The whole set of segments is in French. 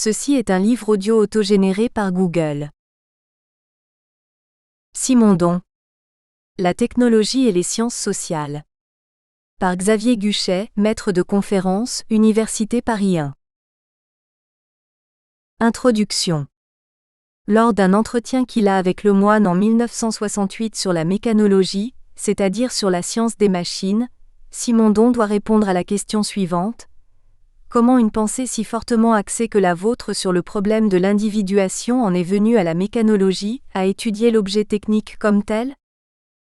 Ceci est un livre audio autogénéré par Google. Simondon. La technologie et les sciences sociales. Par Xavier Guchet, maître de conférence, Université Paris 1. Introduction. Lors d'un entretien qu'il a avec Lemoine en 1968 sur la mécanologie, c'est-à-dire sur la science des machines, Simondon doit répondre à la question suivante. Comment une pensée si fortement axée que la vôtre sur le problème de l'individuation en est venue à la mécanologie, à étudier l'objet technique comme tel?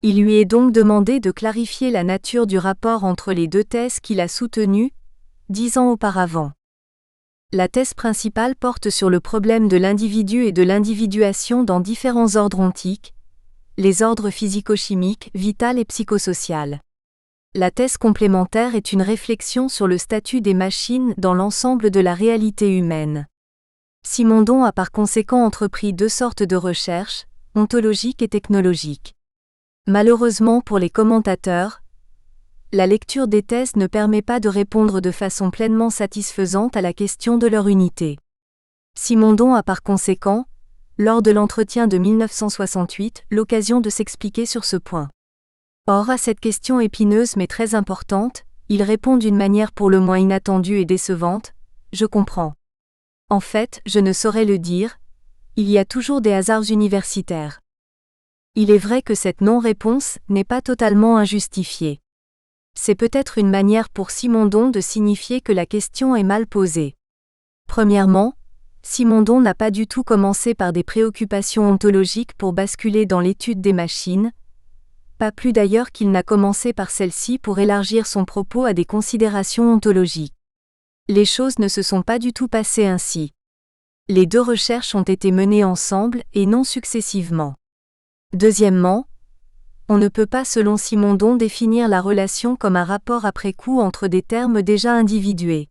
Il lui est donc demandé de clarifier la nature du rapport entre les deux thèses qu'il a soutenues 10 ans auparavant. La thèse principale porte sur le problème de l'individu et de l'individuation dans différents ordres ontiques, les ordres physico-chimiques, vital et psychosocial. La thèse complémentaire est une réflexion sur le statut des machines dans l'ensemble de la réalité humaine. Simondon a par conséquent entrepris deux sortes de recherches, ontologiques et technologiques. Malheureusement pour les commentateurs, la lecture des thèses ne permet pas de répondre de façon pleinement satisfaisante à la question de leur unité. Simondon a par conséquent, lors de l'entretien de 1968, l'occasion de s'expliquer sur ce point. Or à cette question épineuse mais très importante, il répond d'une manière pour le moins inattendue et décevante, « Je comprends. En fait, je ne saurais le dire, il y a toujours des hasards universitaires. » Il est vrai que cette non-réponse n'est pas totalement injustifiée. C'est peut-être une manière pour Simondon de signifier que la question est mal posée. Premièrement, Simondon n'a pas du tout commencé par des préoccupations ontologiques pour basculer dans l'étude des machines, pas plus d'ailleurs qu'il n'a commencé par celle-ci pour élargir son propos à des considérations ontologiques. Les choses ne se sont pas du tout passées ainsi. Les deux recherches ont été menées ensemble et non successivement. Deuxièmement, on ne peut pas selon Simondon définir la relation comme un rapport après coup entre des termes déjà individués.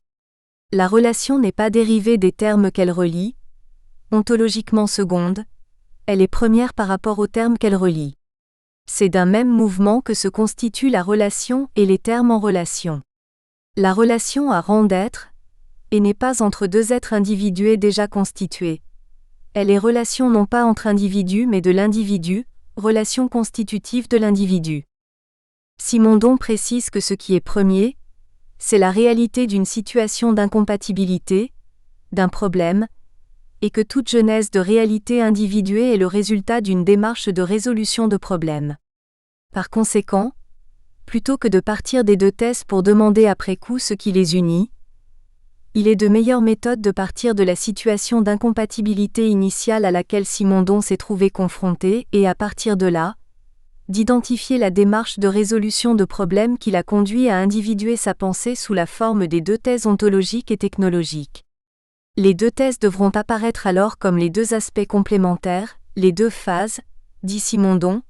La relation n'est pas dérivée des termes qu'elle relie, ontologiquement seconde, elle est première par rapport aux termes qu'elle relie. C'est d'un même mouvement que se constitue la relation et les termes en relation. La relation a rang d'être, et n'est pas entre deux êtres individués déjà constitués. Elle est relation non pas entre individus mais de l'individu, relation constitutive de l'individu. Simondon précise que ce qui est premier, c'est la réalité d'une situation d'incompatibilité, d'un problème, et que toute genèse de réalité individuée est le résultat d'une démarche de résolution de problème. Par conséquent, plutôt que de partir des deux thèses pour demander après coup ce qui les unit, il est de meilleure méthode de partir de la situation d'incompatibilité initiale à laquelle Simondon s'est trouvé confronté et à partir de là, d'identifier la démarche de résolution de problème qui l'a conduit à individuer sa pensée sous la forme des deux thèses ontologiques et technologiques. Les deux thèses devront apparaître alors comme les deux aspects complémentaires, les deux phases, dit Simondon,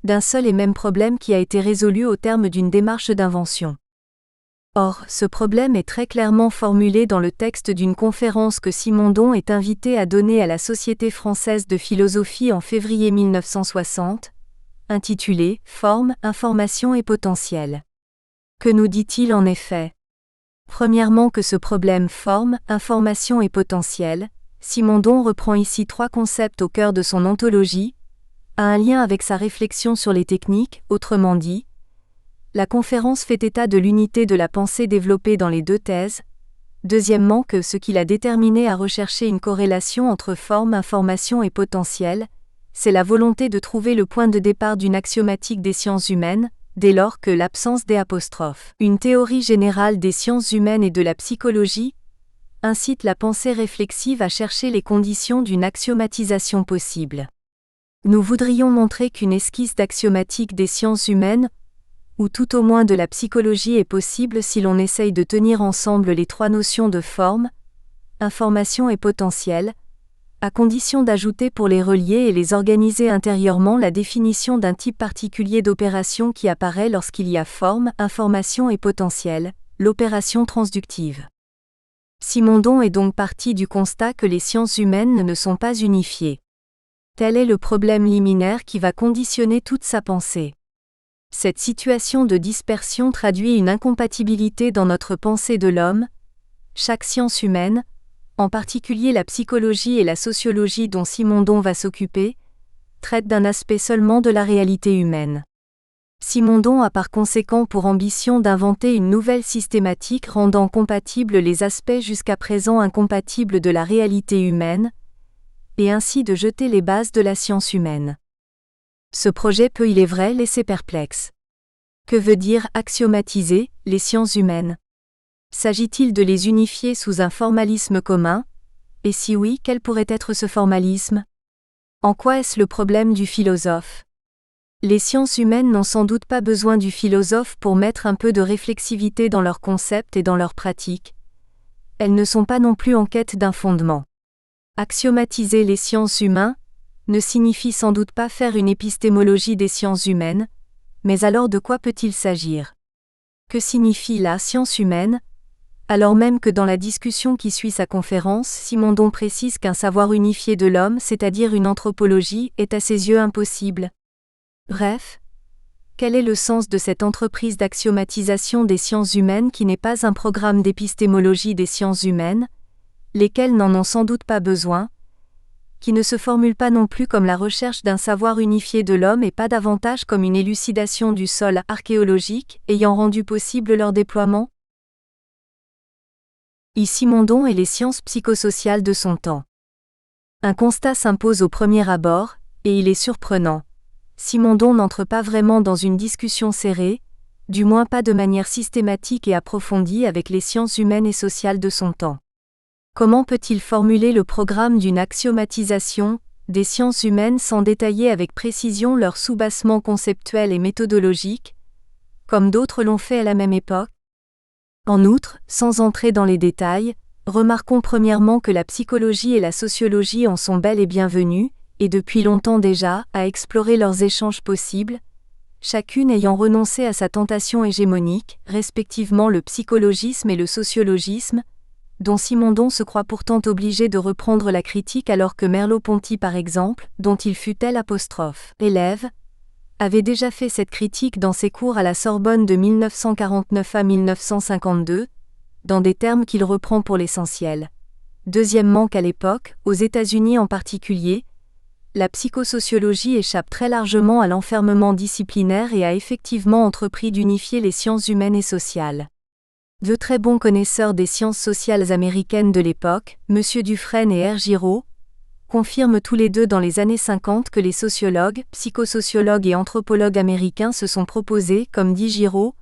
d'un seul et même problème qui a été résolu au terme d'une démarche d'invention. Or, ce problème est très clairement formulé dans le texte d'une conférence que Simondon est invité à donner à la Société française de philosophie en février 1960, intitulée « Forme, information et potentiel ». Que nous dit-il en effet ? Premièrement que ce problème forme, information et potentiel, Simondon reprend ici trois concepts au cœur de son ontologie, a un lien avec sa réflexion sur les techniques, autrement dit, la conférence fait état de l'unité de la pensée développée dans les deux thèses. Deuxièmement que ce qui l'a déterminé à rechercher une corrélation entre forme, information et potentiel, c'est la volonté de trouver le point de départ d'une axiomatique des sciences humaines, dès lors que l'absence des apostrophes, une théorie générale des sciences humaines et de la psychologie, incite la pensée réflexive à chercher les conditions d'une axiomatisation possible. Nous voudrions montrer qu'une esquisse d'axiomatique des sciences humaines, ou tout au moins de la psychologie est possible si l'on essaye de tenir ensemble les trois notions de forme, information et potentiel, à condition d'ajouter pour les relier et les organiser intérieurement la définition d'un type particulier d'opération qui apparaît lorsqu'il y a forme, information et potentiel, l'opération transductive. Simondon est donc parti du constat que les sciences humaines ne sont pas unifiées. Tel est le problème liminaire qui va conditionner toute sa pensée. Cette situation de dispersion traduit une incompatibilité dans notre pensée de l'homme. Chaque science humaine, en particulier la psychologie et la sociologie dont Simondon va s'occuper, traitent d'un aspect seulement de la réalité humaine. Simondon a par conséquent pour ambition d'inventer une nouvelle systématique rendant compatibles les aspects jusqu'à présent incompatibles de la réalité humaine, et ainsi de jeter les bases de la science humaine. Ce projet peut, il est vrai, laisser perplexe. Que veut dire axiomatiser les sciences humaines? S'agit-il de les unifier sous un formalisme commun? Et si oui, quel pourrait être ce formalisme? En quoi est-ce le problème du philosophe? Les sciences humaines n'ont sans doute pas besoin du philosophe pour mettre un peu de réflexivité dans leurs concepts et dans leurs pratiques. Elles ne sont pas non plus en quête d'un fondement. Axiomatiser les sciences humaines ne signifie sans doute pas faire une épistémologie des sciences humaines, mais alors de quoi peut-il s'agir? Que signifie la science humaine? Alors même que dans la discussion qui suit sa conférence, Simondon précise qu'un savoir unifié de l'homme, c'est-à-dire une anthropologie, est à ses yeux impossible. Bref, quel est le sens de cette entreprise d'axiomatisation des sciences humaines qui n'est pas un programme d'épistémologie des sciences humaines, lesquelles n'en ont sans doute pas besoin, qui ne se formule pas non plus comme la recherche d'un savoir unifié de l'homme et pas davantage comme une élucidation du sol archéologique ayant rendu possible leur déploiement? Simondon et les sciences psychosociales de son temps. Un constat s'impose au premier abord, et il est surprenant. Simondon n'entre pas vraiment dans une discussion serrée, du moins pas de manière systématique et approfondie avec les sciences humaines et sociales de son temps. Comment peut-il formuler le programme d'une axiomatisation des sciences humaines sans détailler avec précision leurs soubassements conceptuels et méthodologiques, comme d'autres l'ont fait à la même époque? En outre, sans entrer dans les détails, remarquons premièrement que la psychologie et la sociologie en sont bel et bienvenues, et depuis longtemps déjà, à explorer leurs échanges possibles, chacune ayant renoncé à sa tentation hégémonique, respectivement le psychologisme et le sociologisme, dont Simondon se croit pourtant obligé de reprendre la critique alors que Merleau-Ponty par exemple, dont il fut tel élève, avait déjà fait cette critique dans ses cours à la Sorbonne de 1949 à 1952, dans des termes qu'il reprend pour l'essentiel. Deuxièmement qu'à l'époque, aux États-Unis en particulier, la psychosociologie échappe très largement à l'enfermement disciplinaire et a effectivement entrepris d'unifier les sciences humaines et sociales. Deux très bons connaisseurs des sciences sociales américaines de l'époque, M. Dufresne et R. Giraud, confirment tous les deux dans les années 50 que les sociologues, psychosociologues et anthropologues américains se sont proposés, comme dit Giraud,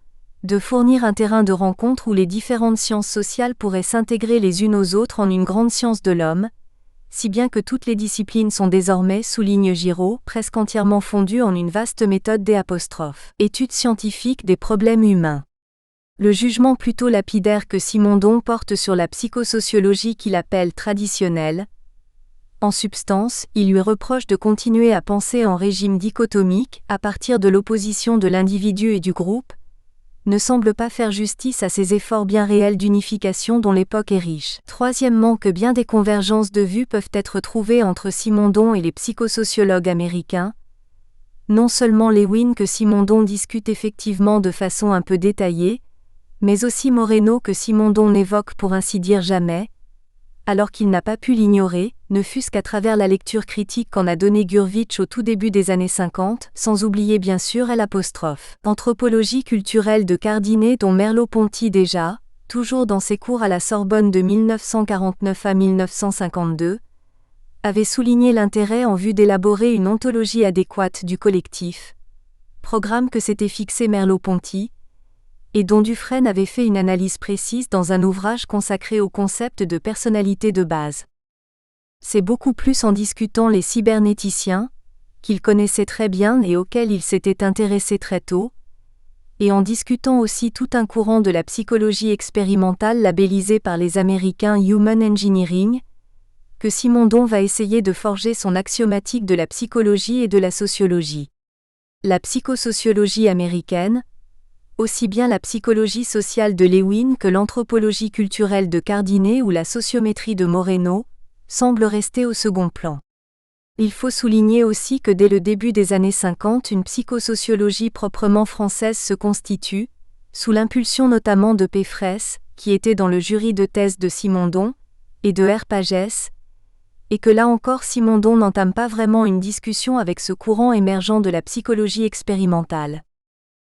de fournir un terrain de rencontre où les différentes sciences sociales pourraient s'intégrer les unes aux autres en une grande science de l'homme, si bien que toutes les disciplines sont désormais, souligne Giraud, presque entièrement fondues en une vaste méthode étude scientifique des problèmes humains. Le jugement plutôt lapidaire que Simondon porte sur la psychosociologie qu'il appelle traditionnelle. En substance, il lui reproche de continuer à penser en régime dichotomique, à partir de l'opposition de l'individu et du groupe, ne semble pas faire justice à ces efforts bien réels d'unification dont l'époque est riche. Troisièmement, que bien des convergences de vues peuvent être trouvées entre Simondon et les psychosociologues américains. Non seulement Lewin que Simondon discute effectivement de façon un peu détaillée, mais aussi Moreno que Simondon n'évoque pour ainsi dire jamais, alors qu'il n'a pas pu l'ignorer, ne fût-ce qu'à travers la lecture critique qu'en a donnée Gurvitch au tout début des années 50, sans oublier bien sûr Anthropologie culturelle de Cardinet dont Merleau-Ponty déjà, toujours dans ses cours à la Sorbonne de 1949 à 1952, avait souligné l'intérêt en vue d'élaborer une ontologie adéquate du collectif, programme que s'était fixé Merleau-Ponty, et dont Dufresne avait fait une analyse précise dans un ouvrage consacré au concept de personnalité de base. C'est beaucoup plus en discutant les cybernéticiens, qu'il connaissait très bien et auxquels il s'était intéressé très tôt, et en discutant aussi tout un courant de la psychologie expérimentale labellisé par les Américains Human Engineering, que Simondon va essayer de forger son axiomatique de la psychologie et de la sociologie. La psychosociologie américaine, aussi bien la psychologie sociale de Lewin que l'anthropologie culturelle de Cardinet ou la sociométrie de Moreno, semblent rester au second plan. Il faut souligner aussi que dès le début des années 50 une psychosociologie proprement française se constitue, sous l'impulsion notamment de P. Fraisse, qui était dans le jury de thèse de Simondon, et de Herpagès, et que là encore Simondon n'entame pas vraiment une discussion avec ce courant émergent de la psychologie expérimentale.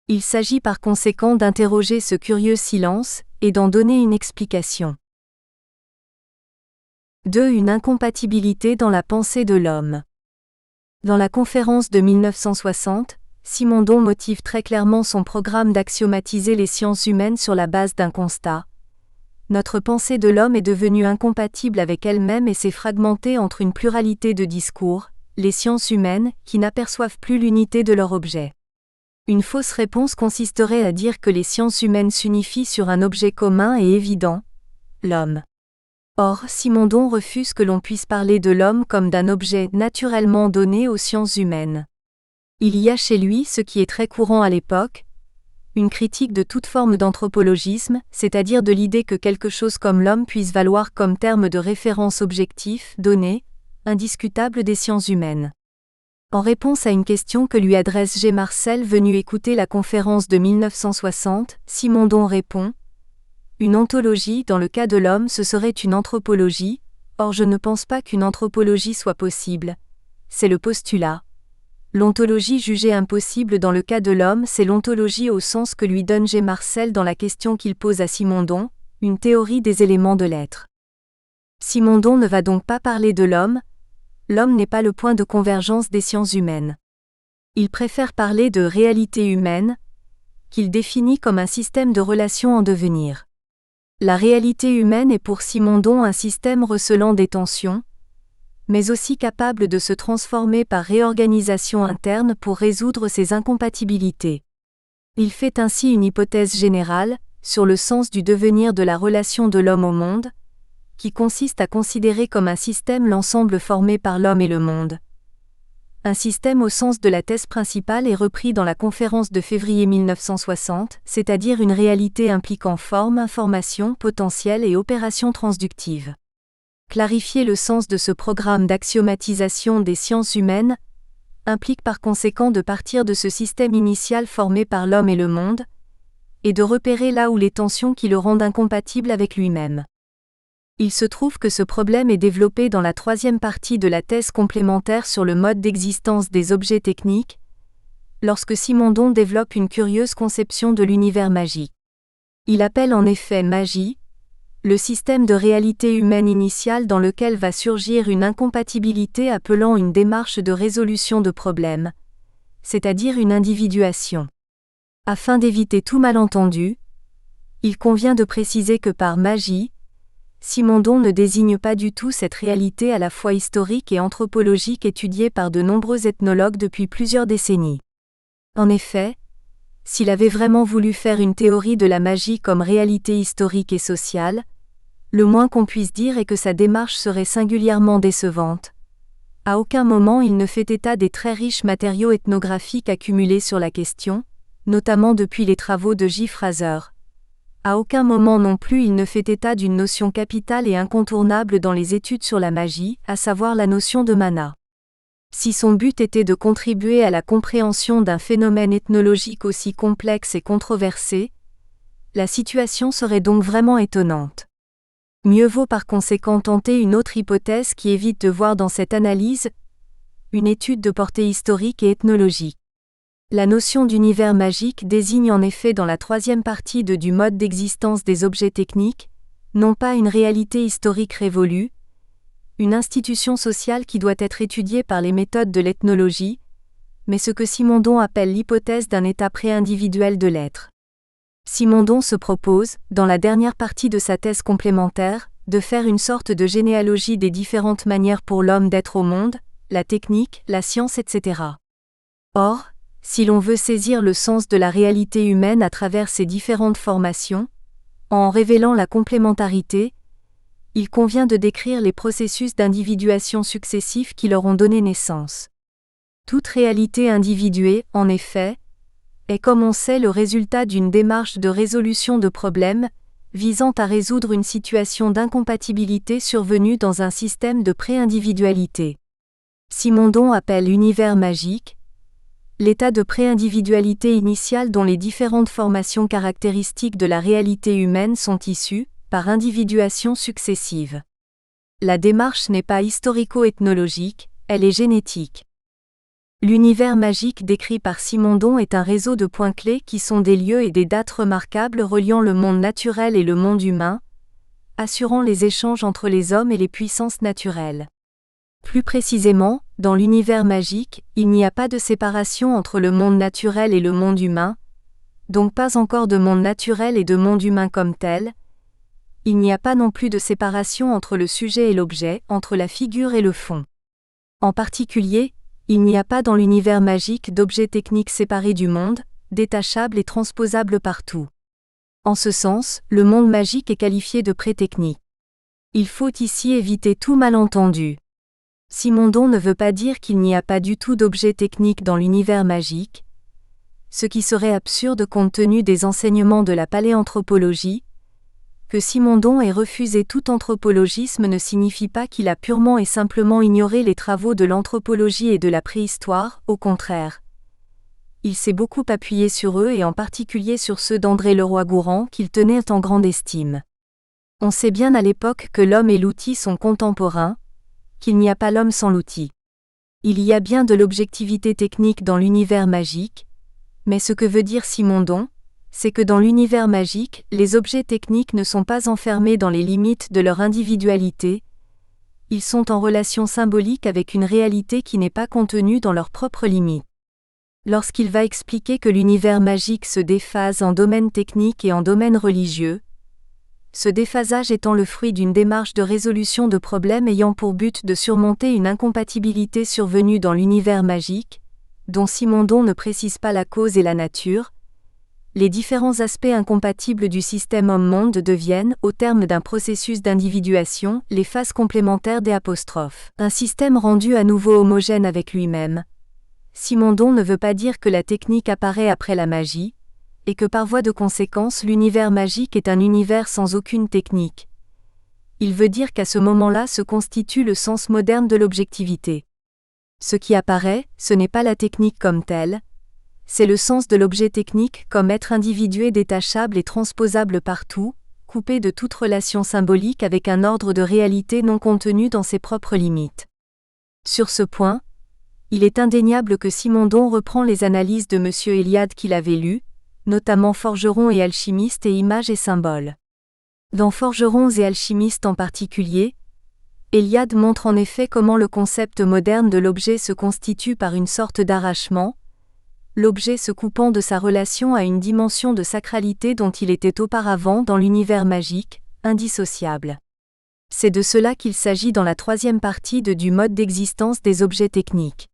Il s'agit par conséquent d'interroger ce curieux silence, et d'en donner une explication. 2. Une incompatibilité dans la pensée de l'homme. Dans la conférence de 1960, Simondon motive très clairement son programme d'axiomatiser les sciences humaines sur la base d'un constat. Notre pensée de l'homme est devenue incompatible avec elle-même et s'est fragmentée entre une pluralité de discours, les sciences humaines, qui n'aperçoivent plus l'unité de leur objet. Une fausse réponse consisterait à dire que les sciences humaines s'unifient sur un objet commun et évident, l'homme. Or, Simondon refuse que l'on puisse parler de l'homme comme d'un objet naturellement donné aux sciences humaines. Il y a chez lui ce qui est très courant à l'époque, une critique de toute forme d'anthropologisme, c'est-à-dire de l'idée que quelque chose comme l'homme puisse valoir comme terme de référence objectif, donné, indiscutable des sciences humaines. En réponse à une question que lui adresse G. Marcel venu écouter la conférence de 1960, Simondon répond : une ontologie, dans le cas de l'homme, ce serait une anthropologie, or je ne pense pas qu'une anthropologie soit possible. C'est le postulat. L'ontologie jugée impossible dans le cas de l'homme, c'est l'ontologie au sens que lui donne G. Marcel dans la question qu'il pose à Simondon, une théorie des éléments de l'être. Simondon ne va donc pas parler de l'homme n'est pas le point de convergence des sciences humaines. Il préfère parler de réalité humaine, qu'il définit comme un système de relations en devenir. La réalité humaine est pour Simondon un système recelant des tensions, mais aussi capable de se transformer par réorganisation interne pour résoudre ces incompatibilités. Il fait ainsi une hypothèse générale, sur le sens du devenir de la relation de l'homme au monde, qui consiste à considérer comme un système l'ensemble formé par l'homme et le monde. Un système au sens de la thèse principale est repris dans la conférence de février 1960, c'est-à-dire une réalité impliquant forme, information, potentiel et opération transductive. Clarifier le sens de ce programme d'axiomatisation des sciences humaines implique par conséquent de partir de ce système initial formé par l'homme et le monde, et de repérer là où les tensions qui le rendent incompatible avec lui-même. Il se trouve que ce problème est développé dans la troisième partie de la thèse complémentaire sur le mode d'existence des objets techniques, lorsque Simondon développe une curieuse conception de l'univers magique. Il appelle en effet magie le système de réalité humaine initiale dans lequel va surgir une incompatibilité appelant une démarche de résolution de problèmes, c'est-à-dire une individuation. Afin d'éviter tout malentendu, il convient de préciser que par magie, Simondon ne désigne pas du tout cette réalité à la fois historique et anthropologique étudiée par de nombreux ethnologues depuis plusieurs décennies. En effet, s'il avait vraiment voulu faire une théorie de la magie comme réalité historique et sociale, le moins qu'on puisse dire est que sa démarche serait singulièrement décevante. À aucun moment il ne fait état des très riches matériaux ethnographiques accumulés sur la question, notamment depuis les travaux de J. Fraser. À aucun moment non plus il ne fait état d'une notion capitale et incontournable dans les études sur la magie, à savoir la notion de mana. Si son but était de contribuer à la compréhension d'un phénomène ethnologique aussi complexe et controversé, la situation serait donc vraiment étonnante. Mieux vaut par conséquent tenter une autre hypothèse qui évite de voir dans cette analyse une étude de portée historique et ethnologique. La notion d'univers magique désigne en effet dans la troisième partie du mode d'existence des objets techniques, non pas une réalité historique révolue, une institution sociale qui doit être étudiée par les méthodes de l'ethnologie, mais ce que Simondon appelle l'hypothèse d'un état pré-individuel de l'être. Simondon se propose, dans la dernière partie de sa thèse complémentaire, de faire une sorte de généalogie des différentes manières pour l'homme d'être au monde, la technique, la science, etc. Or, si l'on veut saisir le sens de la réalité humaine à travers ces différentes formations, en révélant la complémentarité, il convient de décrire les processus d'individuation successifs qui leur ont donné naissance. Toute réalité individuée, en effet, est comme on sait le résultat d'une démarche de résolution de problèmes, visant à résoudre une situation d'incompatibilité survenue dans un système de pré-individualité. Simondon appelle univers magique l'état de pré-individualité initiale dont les différentes formations caractéristiques de la réalité humaine sont issues, par individuation successive. La démarche n'est pas historico-ethnologique, elle est génétique. L'univers magique décrit par Simondon est un réseau de points clés qui sont des lieux et des dates remarquables reliant le monde naturel et le monde humain, assurant les échanges entre les hommes et les puissances naturelles. Plus précisément, dans l'univers magique, il n'y a pas de séparation entre le monde naturel et le monde humain, donc pas encore de monde naturel et de monde humain comme tel. Il n'y a pas non plus de séparation entre le sujet et l'objet, entre la figure et le fond. En particulier, il n'y a pas dans l'univers magique d'objets techniques séparés du monde, détachables et transposables partout. En ce sens, le monde magique est qualifié de pré-technique. Il faut ici éviter tout malentendu. Simondon ne veut pas dire qu'il n'y a pas du tout d'objets techniques dans l'univers magique, ce qui serait absurde compte tenu des enseignements de la paléanthropologie. Que Simondon ait refusé tout anthropologisme ne signifie pas qu'il a purement et simplement ignoré les travaux de l'anthropologie et de la préhistoire, au contraire. Il s'est beaucoup appuyé sur eux et en particulier sur ceux d'André Leroi-Gourhan qu'il tenait en grande estime. On sait bien à l'époque que l'homme et l'outil sont contemporains, qu'il n'y a pas l'homme sans l'outil. Il y a bien de l'objectivité technique dans l'univers magique, mais ce que veut dire Simondon, c'est que dans l'univers magique, les objets techniques ne sont pas enfermés dans les limites de leur individualité, ils sont en relation symbolique avec une réalité qui n'est pas contenue dans leurs propres limites. Lorsqu'il va expliquer que l'univers magique se déphase en domaine technique et en domaine religieux, ce déphasage étant le fruit d'une démarche de résolution de problèmes ayant pour but de surmonter une incompatibilité survenue dans l'univers magique, dont Simondon ne précise pas la cause et la nature, les différents aspects incompatibles du système homme-monde deviennent, au terme d'un processus d'individuation, les phases complémentaires des apostrophes. Un système rendu à nouveau homogène avec lui-même. Simondon ne veut pas dire que la technique apparaît après la magie, et que par voie de conséquence l'univers magique est un univers sans aucune technique. Il veut dire qu'à ce moment-là se constitue le sens moderne de l'objectivité. Ce qui apparaît, ce n'est pas la technique comme telle, c'est le sens de l'objet technique comme être individué détachable et transposable partout, coupé de toute relation symbolique avec un ordre de réalité non contenu dans ses propres limites. Sur ce point, il est indéniable que Simondon reprend les analyses de M. Eliade qu'il avait lues, notamment Forgerons et alchimistes et images et symboles. Dans Forgerons et alchimistes en particulier, Eliade montre en effet comment le concept moderne de l'objet se constitue par une sorte d'arrachement, l'objet se coupant de sa relation à une dimension de sacralité dont il était auparavant dans l'univers magique, indissociable. C'est de cela qu'il s'agit dans la troisième partie du mode d'existence des objets techniques.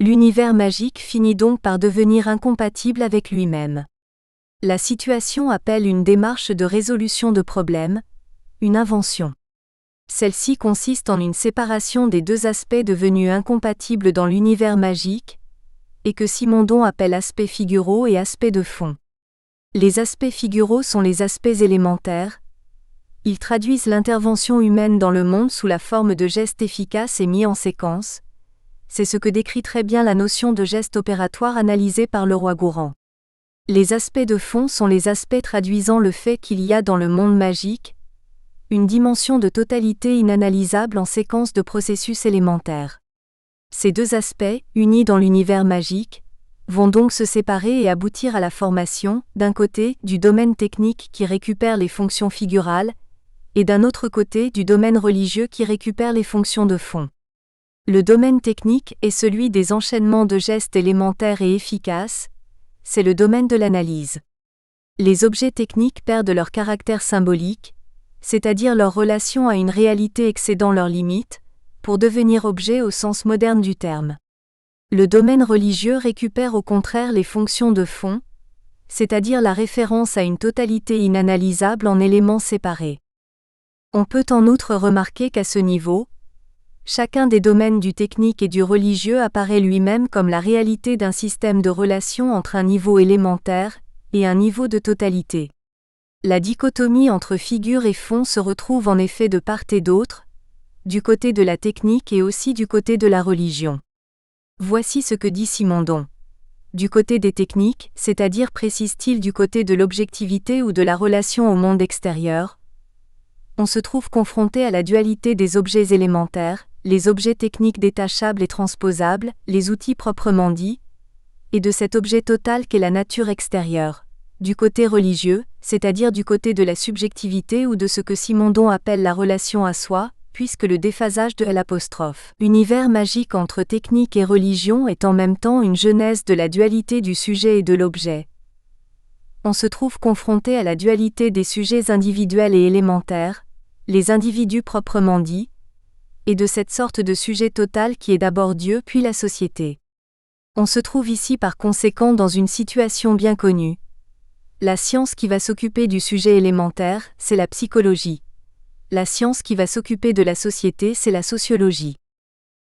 L'univers magique finit donc par devenir incompatible avec lui-même. La situation appelle une démarche de résolution de problèmes, une invention. Celle-ci consiste en une séparation des deux aspects devenus incompatibles dans l'univers magique, et que Simondon appelle aspects figuraux et aspects de fond. Les aspects figuraux sont les aspects élémentaires. Ils traduisent l'intervention humaine dans le monde sous la forme de gestes efficaces et mis en séquence. C'est ce que décrit très bien la notion de geste opératoire analysée par Leroi-Gourhan. Les aspects de fond sont les aspects traduisant le fait qu'il y a dans le monde magique une dimension de totalité inanalysable en séquence de processus élémentaires. Ces deux aspects, unis dans l'univers magique, vont donc se séparer et aboutir à la formation, d'un côté, du domaine technique qui récupère les fonctions figurales, et d'un autre côté, du domaine religieux qui récupère les fonctions de fond. Le domaine technique est celui des enchaînements de gestes élémentaires et efficaces, c'est le domaine de l'analyse. Les objets techniques perdent leur caractère symbolique, c'est-à-dire leur relation à une réalité excédant leurs limites, pour devenir objet au sens moderne du terme. Le domaine religieux récupère au contraire les fonctions de fond, c'est-à-dire la référence à une totalité inanalysable en éléments séparés. On peut en outre remarquer qu'à ce niveau, chacun des domaines du technique et du religieux apparaît lui-même comme la réalité d'un système de relations entre un niveau élémentaire et un niveau de totalité. La dichotomie entre figure et fond se retrouve en effet de part et d'autre, du côté de la technique et aussi du côté de la religion. Voici ce que dit Simondon. Du côté des techniques, c'est-à-dire précise-t-il du côté de l'objectivité ou de la relation au monde extérieur, On se trouve confronté à la dualité des objets élémentaires, les objets techniques détachables et transposables, les outils proprement dits, et de cet objet total qu'est la nature extérieure, du côté religieux, c'est-à-dire du côté de la subjectivité ou de ce que Simondon appelle la relation à soi, puisque le déphasage de l'univers magique entre technique et religion est en même temps une genèse de la dualité du sujet et de l'objet. On se trouve confronté à la dualité des sujets individuels et élémentaires, les individus proprement dits, et de cette sorte de sujet total qui est d'abord Dieu puis la société. On se trouve ici par conséquent dans une situation bien connue. La science qui va s'occuper du sujet élémentaire, c'est la psychologie. La science qui va s'occuper de la société, c'est la sociologie.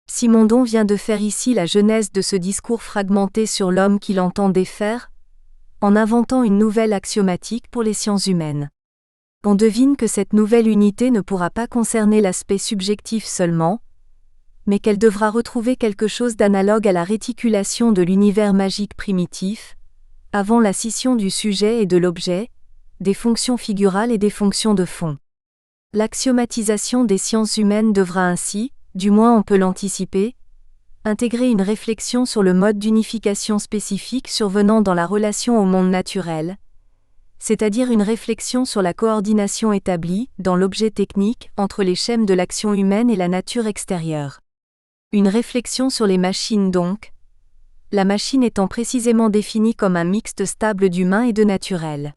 Simondon vient de faire ici la genèse de ce discours fragmenté sur l'homme qu'il entend défaire, en inventant une nouvelle axiomatique pour les sciences humaines. On devine que cette nouvelle unité ne pourra pas concerner l'aspect subjectif seulement, mais qu'elle devra retrouver quelque chose d'analogue à la réticulation de l'univers magique primitif, avant la scission du sujet et de l'objet, des fonctions figurales et des fonctions de fond. L'axiomatisation des sciences humaines devra ainsi, du moins on peut l'anticiper, intégrer une réflexion sur le mode d'unification spécifique survenant dans la relation au monde naturel, c'est-à-dire une réflexion sur la coordination établie, dans l'objet technique, entre les schèmes de l'action humaine et la nature extérieure. Une réflexion sur les machines donc, la machine étant précisément définie comme un mixte stable d'humain et de naturel.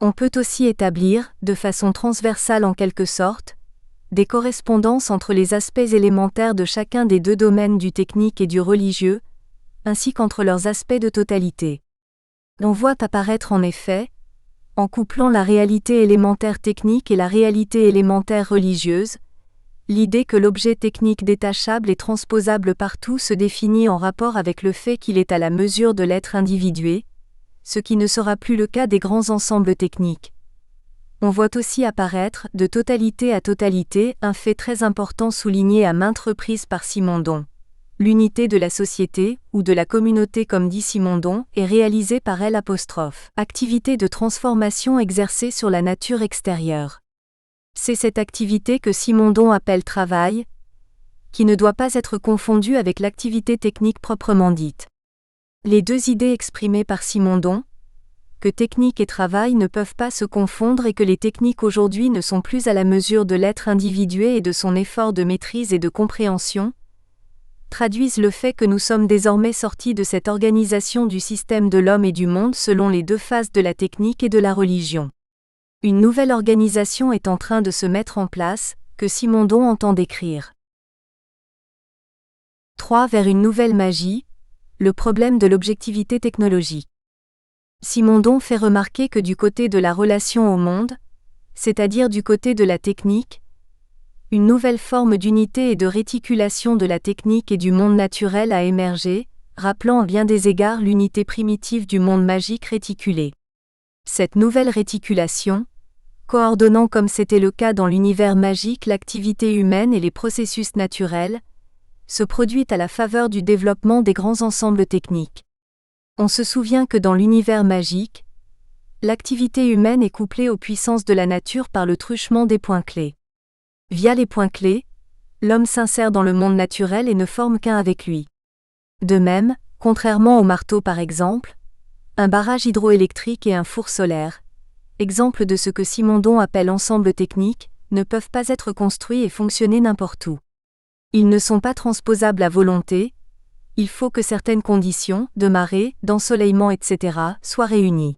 On peut aussi établir, de façon transversale en quelque sorte, des correspondances entre les aspects élémentaires de chacun des deux domaines du technique et du religieux, ainsi qu'entre leurs aspects de totalité. On voit apparaître en effet, en couplant la réalité élémentaire technique et la réalité élémentaire religieuse, l'idée que l'objet technique détachable et transposable partout se définit en rapport avec le fait qu'il est à la mesure de l'être individué, ce qui ne sera plus le cas des grands ensembles techniques. On voit aussi apparaître, de totalité à totalité, un fait très important souligné à maintes reprises par Simondon. L'unité de la société, ou de la communauté comme dit Simondon, est réalisée par L', activité de transformation exercée sur la nature extérieure. C'est cette activité que Simondon appelle travail, qui ne doit pas être confondue avec l'activité technique proprement dite. Les deux idées exprimées par Simondon, que technique et travail ne peuvent pas se confondre et que les techniques aujourd'hui ne sont plus à la mesure de l'être individué et de son effort de maîtrise et de compréhension, traduisent le fait que nous sommes désormais sortis de cette organisation du système de l'homme et du monde selon les deux phases de la technique et de la religion. Une nouvelle organisation est en train de se mettre en place, que Simondon entend décrire. 3. Vers une nouvelle magie, le problème de l'objectivité technologique. Simondon fait remarquer que du côté de la relation au monde, c'est-à-dire du côté de la technique, une nouvelle forme d'unité et de réticulation de la technique et du monde naturel a émergé, rappelant à bien des égards l'unité primitive du monde magique réticulé. Cette nouvelle réticulation, coordonnant comme c'était le cas dans l'univers magique l'activité humaine et les processus naturels, se produit à la faveur du développement des grands ensembles techniques. On se souvient que dans l'univers magique, l'activité humaine est couplée aux puissances de la nature par le truchement des points clés. Via les points clés, l'homme s'insère dans le monde naturel et ne forme qu'un avec lui. De même, contrairement au marteau par exemple, un barrage hydroélectrique et un four solaire, exemple de ce que Simondon appelle ensemble technique, ne peuvent pas être construits et fonctionner n'importe où. Ils ne sont pas transposables à volonté, il faut que certaines conditions, de marée, d'ensoleillement etc., soient réunies.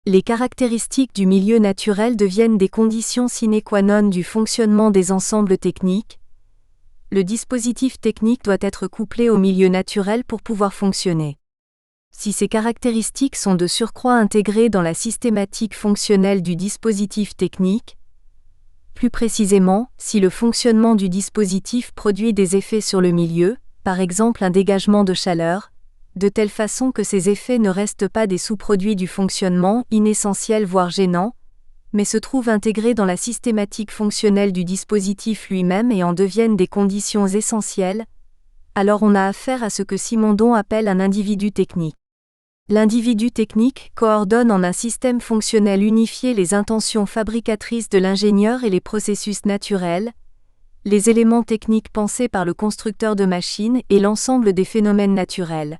Les caractéristiques du milieu naturel deviennent des conditions sine qua non du fonctionnement des ensembles techniques. Le dispositif technique doit être couplé au milieu naturel pour pouvoir fonctionner. Si ces caractéristiques sont de surcroît intégrées dans la systématique fonctionnelle du dispositif technique, plus précisément, si le fonctionnement du dispositif produit des effets sur le milieu, par exemple un dégagement de chaleur, de telle façon que ces effets ne restent pas des sous-produits du fonctionnement, inessentiels voire gênants, mais se trouvent intégrés dans la systématique fonctionnelle du dispositif lui-même et en deviennent des conditions essentielles, alors on a affaire à ce que Simondon appelle un individu technique. L'individu technique coordonne en un système fonctionnel unifié les intentions fabricatrices de l'ingénieur et les processus naturels, les éléments techniques pensés par le constructeur de machines et l'ensemble des phénomènes naturels.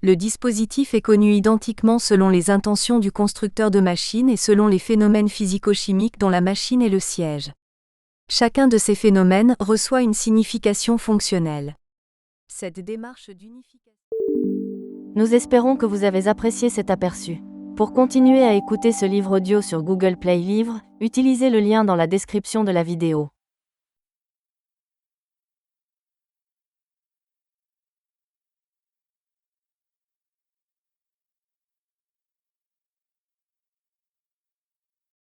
Le dispositif est connu identiquement selon les intentions du constructeur de machines et selon les phénomènes physico-chimiques dont la machine est le siège. Chacun de ces phénomènes reçoit une signification fonctionnelle. Cette démarche d'unification. Nous espérons que vous avez apprécié cet aperçu. Pour continuer à écouter ce livre audio sur Google Play Livres, utilisez le lien dans la description de la vidéo.